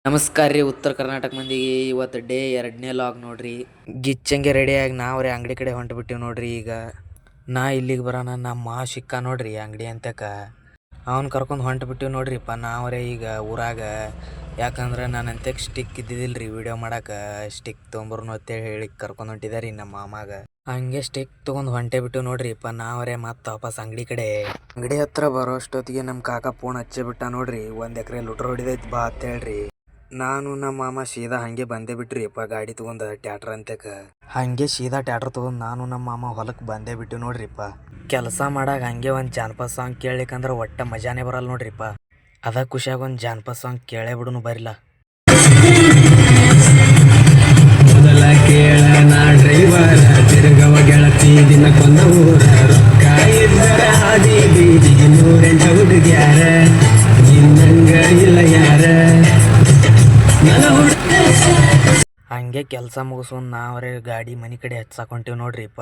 ನಮಸ್ಕಾರ ರೀ ಉತ್ತರ ಕರ್ನಾಟಕ ಮಂದಿಗೆ. ಇವತ್ತು ಡೇ 2ನೇ ಲಾಗ್ ನೋಡ್ರಿ. ಗಿಚ್ಚಂಗೆ ರೆಡಿಯಾಗಿ ನಾವ್ರೆ ಅಂಗಡಿ ಕಡೆ ಹೊಂಟ್ಬಿಟ್ಟಿವಿ ನೋಡ್ರಿ. ಈಗ ನಾ ಇಲ್ಲಿಗೆ ಬರೋಣ ನಮ್ಮ ಸಿಕ್ಕ ನೋಡ್ರಿ ಅಂಗಡಿ ಅಂತಕ ಅವ್ನು ಕರ್ಕೊಂಡು ಹೊಂಟ್ಬಿಟ್ಟಿವಿ ನೋಡ್ರಿಪ್ಪ. ನಾವ್ರೆ ಈಗ ಊರಾಗ, ಯಾಕಂದ್ರೆ ನಾನು ಅಂತ್ಯಕ್ಕೆ ಸ್ಟಿಕ್ ಇದ್ದಿದ್ದಿಲ್ಲ ರೀ ವಿಡಿಯೋ ಮಾಡಕ್ಕೆ. ಸ್ಟಿಕ್ ತೊಗೊಂಬರ್ನು ಅಂತೇಳಿ ಹೇಳಿ ಕರ್ಕೊಂಡು ಹೊಂಟಿದ್ದಾರೆ ರೀ ನಮ್ಮ ಮಾಮಾಗ. ಹಂಗೆ ಸ್ಟಿಕ್ ತೊಗೊಂಡು ಹೊಂಟೆ ಬಿಟ್ಟು ನೋಡ್ರಿಪ್ಪ ನಾವ್ರೆ ಮತ್ತೆ ವಾಪಸ್ ಅಂಗಡಿ ಕಡೆ. ಅಂಗಡಿ ಹತ್ರ ಬರೋ ಅಷ್ಟೊತ್ತಿಗೆ ನಮ್ಮ ಕಾಕ ಫೋನ್ ಹಚ್ಚೇ ಬಿಟ್ಟ ನೋಡ್ರಿ. 1 ಎಕರೆ ಲುಟ್ರ್ ಹೊಡಿದೈತಿ ಬಾ ಅಂತ ಹೇಳ್ರಿ. ನಾನು ನಮ್ಮ ಮಾಮ ಸೀದಾ ಹಂಗೆ ಬಂದೇ ಬಿಟ್ರಿಪ್ಪ ಗಾಡಿ ತೊಗೊಂಡು ಟ್ಯಾಟ್ರ್ ಅಂತಕ. ಹಂಗೆ ಸೀದಾ ಟ್ಯಾಟ್ರ್ ತೊಗೊಂಡು ನಾನು ನಮ್ಮ ಮಾಮ ಹೊಲಕ್ಕೆ ಬಂದೇ ಬಿಟ್ಟು ನೋಡ್ರಿಪ್ಪ. ಕೆಲಸ ಮಾಡಾಗ ಹಂಗೆ ಒಂದು ಜಾನಪದ ಸಾಂಗ್ ಕೇಳಲಿಕ್ಕಂದ್ರೆ ಒಟ್ಟ ಮಜಾನೇ ಬರಲ್ಲ ನೋಡ್ರಿಪ್ಪ. ಅದ ಖುಷಿಯಾಗ ಒಂದು ಜಾನಪದ ಸಾಂಗ್ ಕೇಳೇ ಬಿಡುನು ಬರಿಲ್ಲ. ಮೊದಲ ಕೇಳ ನಾ ಡ್ರೈವರ ತಿರುಗವ ಗೆಳತಿ ದಿನಕ್ಕೊಂದ ಊರ ರೊಕ್ಕ ಇದ್ದರ ಹಾದಿ ಬೀದಿಗೆ 108 ಹುಡುಗ್ಯಾರ ಇನ್ನಂಗ ಇಲ್ಲ ಯಾರ. ಹಂಗೆ ಕೆಲಸ ಮುಗಿಸ್ಕೊಂಡು ನಾವ್ರೆ ಗಾಡಿ ಮನೆ ಕಡೆ ಹಚ್ಚಾಕೊಂತೀವಿ ನೋಡ್ರಿಪ್ಪ.